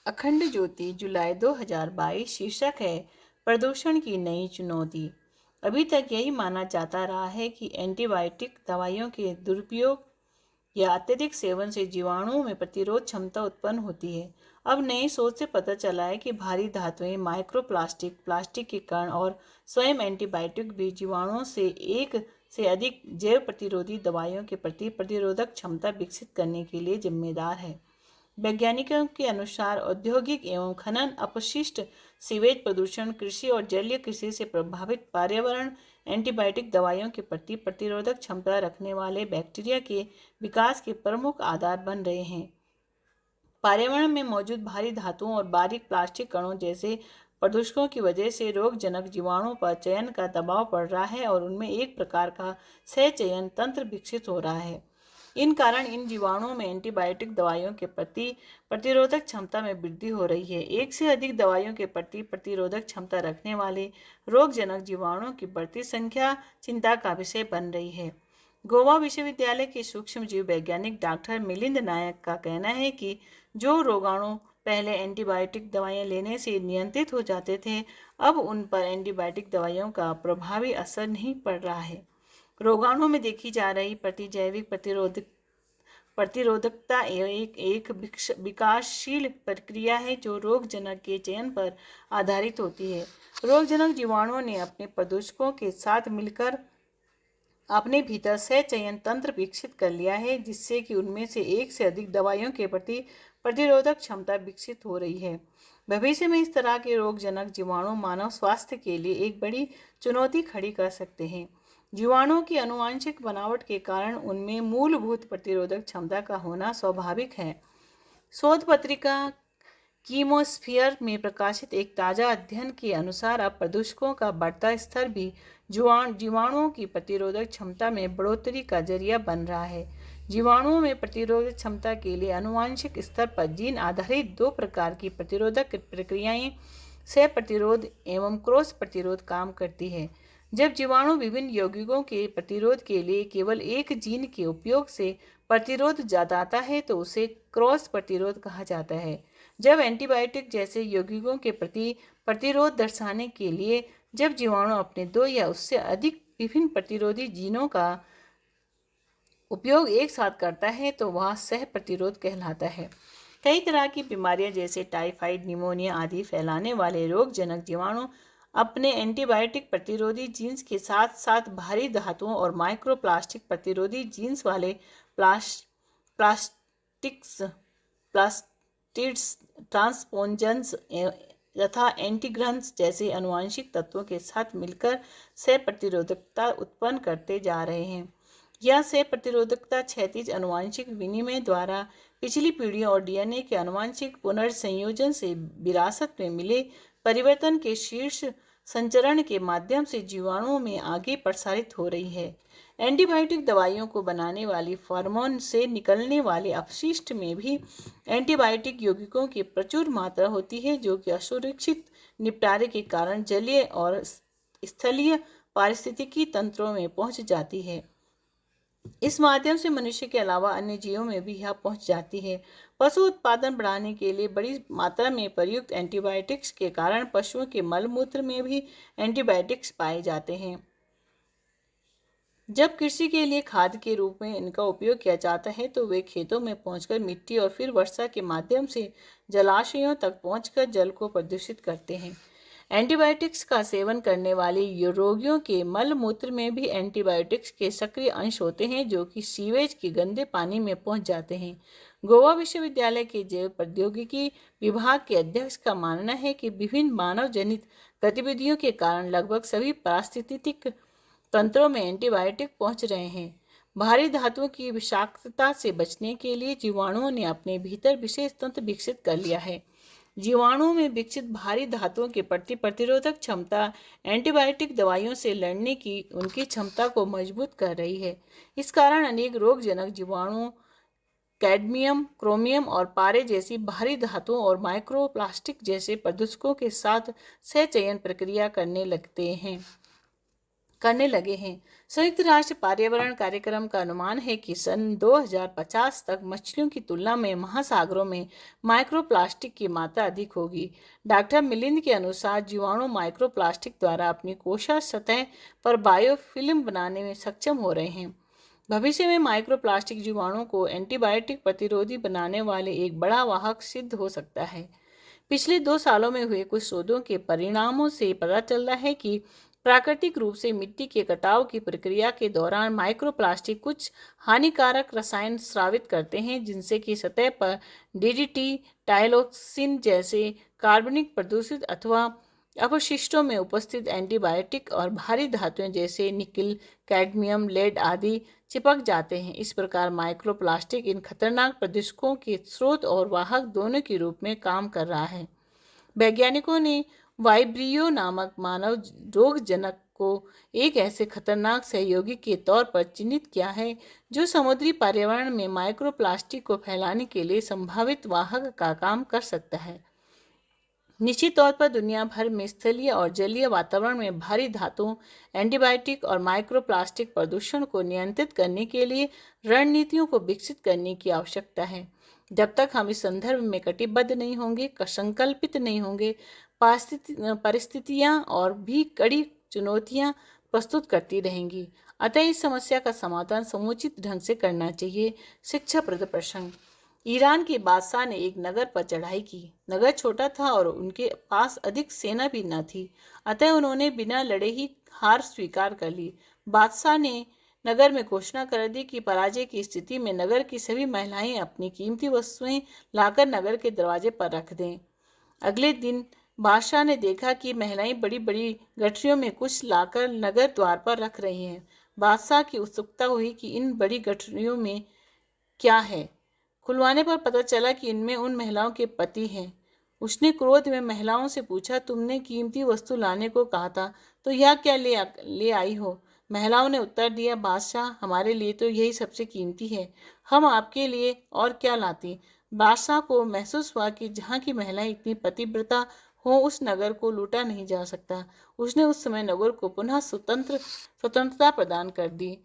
अखंड ज्योति जुलाई 2022 शीर्षक है प्रदूषण की नई चुनौती। अभी तक यही माना जाता रहा है कि एंटीबायोटिक दवाइयों के दुरुपयोग या अत्यधिक सेवन से जीवाणुओं में प्रतिरोध क्षमता उत्पन्न होती है। अब नई शोध से पता चला है कि भारी धातुएं, माइक्रोप्लास्टिक, प्लास्टिक के कण और स्वयं एंटीबायोटिक भी जीवाणुओं से एक से अधिक जैव प्रतिरोधी दवाइयों के प्रति प्रतिरोधक क्षमता विकसित करने के लिए जिम्मेदार है। वैज्ञानिकों के अनुसार औद्योगिक एवं खनन अपशिष्ट, सीवेज प्रदूषण, कृषि और जलीय कृषि से प्रभावित पर्यावरण एंटीबायोटिक दवाइयों के प्रति प्रतिरोधक क्षमता रखने वाले बैक्टीरिया के विकास के प्रमुख आधार बन रहे हैं। पर्यावरण में मौजूद भारी धातुओं और बारीक प्लास्टिक कणों जैसे प्रदूषकों की वजह से रोगजनक जीवाणुओं पर चयन का दबाव पड़ रहा है और उनमें एक प्रकार का सहचयन तंत्र विकसित हो रहा है। इन जीवाणुओं में एंटीबायोटिक दवाइयों के प्रति प्रतिरोधक क्षमता में वृद्धि हो रही है। एक से अधिक दवाइयों के प्रति प्रतिरोधक क्षमता रखने वाले रोगजनक जीवाणुओं की बढ़ती संख्या चिंता का विषय बन रही है। गोवा विश्वविद्यालय के सूक्ष्म जीव वैज्ञानिक डॉक्टर मिलिंद नायक का कहना है कि जो रोगाणु पहले एंटीबायोटिक दवाइयां लेने से नियंत्रित हो जाते थे, अब उन पर एंटीबायोटिक दवाइयों का प्रभावी असर नहीं पड़ रहा है। रोगाणुओं में देखी जा रही प्रतिजैविक प्रतिरोधकता एक विकासशील प्रक्रिया है जो रोगजनक के चयन पर आधारित होती है। रोगजनक जीवाणुओं ने अपने प्रदूषकों के साथ मिलकर अपने भीतर सहचयन तंत्र विकसित कर लिया है, जिससे कि उनमें से एक से अधिक दवाइयों के प्रति प्रतिरोधक क्षमता विकसित हो रही है। भविष्य में इस तरह के रोगजनक जीवाणु मानव स्वास्थ्य के लिए एक बड़ी चुनौती खड़ी कर सकते हैं। जीवाणुओं की आनुवंशिक बनावट के कारण उनमें मूलभूत प्रतिरोधक क्षमता का होना स्वाभाविक है। शोध पत्रिका कीमोस्फीयर में प्रकाशित एक ताज़ा अध्ययन के अनुसार अब प्रदूषकों का बढ़ता स्तर भी जीवाणुओं की प्रतिरोधक क्षमता में बढ़ोतरी का जरिया बन रहा है। जीवाणुओं में प्रतिरोधक क्षमता के लिए आनुवंशिक स्तर पर जीन आधारित दो प्रकार की प्रतिरोधक प्रक्रियाएं सह प्रतिरोध एवं क्रॉस प्रतिरोध काम करती है। जब जीवाणु विभिन्न यौगिकों के प्रतिरोध के लिए केवल एक जीन के उपयोग से प्रतिरोध जताता है तो उसे क्रॉस प्रतिरोध कहा जाता है। जब एंटीबायोटिक जैसे यौगिकों के प्रति प्रतिरोध दर्शाने के लिए जब जीवाणु अपने दो या उससे अधिक विभिन्न प्रतिरोधी जीनों का उपयोग एक साथ करता है तो वह सह प्रतिरोध कहलाता है। कई तरह की बीमारियां जैसे टाइफाइड, निमोनिया आदि फैलाने वाले रोगजनक जीवाणु अपने एंटीबायोटिक प्रतिरोधी जीन्स के साथ साथ भारी धातुओं और माइक्रोप्लास्टिक प्रतिरोधी जीन्स वाले प्लास्टिक्स प्लास्टिड्स ट्रांसपोंजन्स तथा एंटीग्रंस जैसे आनुवंशिक तत्वों के साथ मिलकर सह प्रतिरोधकता उत्पन्न करते जा रहे हैं। यह सह प्रतिरोधकता क्षैतिज आनुवंशिक विनिमय द्वारा पिछली पीढ़ियों और डीएनए के आनुवंशिक पुनर्संयोजन से विरासत में मिले परिवर्तन के शीर्ष संचरण के माध्यम से जीवाणुओं में आगे प्रसारित हो रही है। एंटीबायोटिक दवाइयों को बनाने वाली फॉर्मोन से निकलने वाले अपशिष्ट में भी एंटीबायोटिक यौगिकों की प्रचुर मात्रा होती है, जो कि असुरक्षित निपटारे के कारण जलीय और स्थलीय पारिस्थितिकी तंत्रों में पहुंच जाती है। इस माध्यम से मनुष्य के अलावा अन्य जीवों में भी यह पहुंच जाती है। पशु उत्पादन बढ़ाने के लिए बड़ी मात्रा में प्रयुक्त एंटीबायोटिक्स के कारण पशुओं के मल मूत्र में भी एंटीबायोटिक्स पाए जाते हैं। जब कृषि के लिए खाद के रूप में इनका उपयोग किया जाता है तो वे खेतों में पहुंचकर मिट्टी और फिर वर्षा के माध्यम से जलाशयों तक पहुंचकर जल को प्रदूषित करते हैं। एंटीबायोटिक्स का सेवन करने वाले रोगियों के मल मूत्र में भी एंटीबायोटिक्स के सक्रिय अंश होते हैं, जो कि सीवेज के गंदे पानी में पहुंच जाते हैं। गोवा विश्वविद्यालय के जैव प्रौद्योगिकी विभाग के अध्यक्ष का मानना है कि विभिन्न मानव जनित गतिविधियों के कारण लगभग सभी पारिस्थितिक तंत्रों में एंटीबायोटिक पहुंच रहे हैं। भारी धातुओं की विषाक्तता से बचने के लिए जीवाणुओं ने अपने भीतर विशेष तंत्र विकसित कर लिया है। जीवाणुओं में विकसित भारी धातुओं के प्रति प्रतिरोधक क्षमता एंटीबायोटिक दवाइयों से लड़ने की उनकी क्षमता को मजबूत कर रही है। इस कारण अनेक रोगजनक जीवाणु कैडमियम, क्रोमियम और पारे जैसी भारी धातुओं और माइक्रोप्लास्टिक जैसे प्रदूषकों के साथ सहचयन प्रक्रिया करने लगते हैं। करने लगे हैं। संयुक्त राष्ट्र पर्यावरण कार्यक्रम का अनुमान है कि सन 2050 तक मछलियों की तुलना में महासागरों में माइक्रोप्लास्टिक की मात्रा अधिक होगी। डॉक्टर मिलिंद के अनुसार जीवाणु माइक्रोप्लास्टिक द्वारा अपनी कोशिका सतह पर बायोफिल्म बनाने में सक्षम हो रहे हैं। भविष्य में माइक्रोप्लास्टिक जीवाणुओं को एंटीबायोटिक प्रतिरोधी बनाने वाले एक बड़ा वाहक सिद्ध हो सकता है। पिछले 2 सालों में हुए कुछ शोधों के परिणामों से पता चला है कि प्राकृतिक रूप से मिट्टी के कटाव की प्रक्रिया के दौरान माइक्रोप्लास्टिक कुछ हानिकारक रसायन स्रावित करते हैं, जिनसे कि सतह पर डीडीटी, टाइलोक्सिन जैसे कार्बनिक प्रदूषित अथवा अपशिष्टों में उपस्थित एंटीबायोटिक और भारी धातुएं जैसे निकल, कैडमियम, लेड आदि चिपक जाते हैं। इस प्रकार माइक्रोप्लास्टिक इन खतरनाक प्रदूषकों के स्रोत और वाहक दोनों के रूप में काम कर रहा है। वैज्ञानिकों ने वाइब्रियो नामक मानव रोगजनक को एक ऐसे खतरनाक सहयोगी के तौर पर चिन्हित किया है जो समुद्री पर्यावरण में माइक्रोप्लास्टिक को फैलाने के लिए संभावित वाहक का काम कर सकता है। निश्चित तौर पर दुनिया भर में स्थलीय और जलीय वातावरण में भारी धातुओं, एंटीबायोटिक और माइक्रोप्लास्टिक प्रदूषण को नियंत्रित करने के लिए रणनीतियों को विकसित करने की आवश्यकता है। जब तक हम इस संदर्भ में कटिबद्ध नहीं होंगे, संकल्पित नहीं होंगे, परिस्थितियां और भी कड़ी चुनौतियां प्रस्तुत करती रहेंगी। अतः इस समस्या का समाधान समुचित ढंग से करना चाहिए। शिक्षाप्रद प्रसंग। ईरान के बादशाह ने एक नगर पर चढ़ाई की। नगर छोटा था और उनके पास अधिक सेना भी न थी, अतः उन्होंने बिना लड़े ही हार स्वीकार कर ली। बादशाह ने नगर में घोषणा कर दी कि पराजय की स्थिति में नगर की सभी महिलाएं अपनी कीमती वस्तुएं लाकर नगर के दरवाजे पर रख दें। अगले दिन बादशाह ने देखा कि महिलाएं बड़ी बड़ी गठरियों में कुछ लाकर नगर द्वार पर रख रही हैं। बादशाह की उत्सुकता हुई कि इन बड़ी गठरियों में क्या है। खुलवाने पर पता चला कि इनमें उन महिलाओं के पति हैं। उसने क्रोध में महिलाओं से पूछा, तुमने कीमती वस्तु लाने को कहा था, तो यह क्या ले आई हो? महिलाओं ने उत्तर दिया, बादशाह, हमारे लिए तो यही सबसे कीमती है, हम आपके लिए और क्या लाती। बादशाह को महसूस हुआ कि जहाँ की महिलाएं इतनी पतिव्रता हो, उस नगर को लूटा नहीं जा सकता। उसने उस समय नगर को पुनः स्वतंत्रता प्रदान कर दी।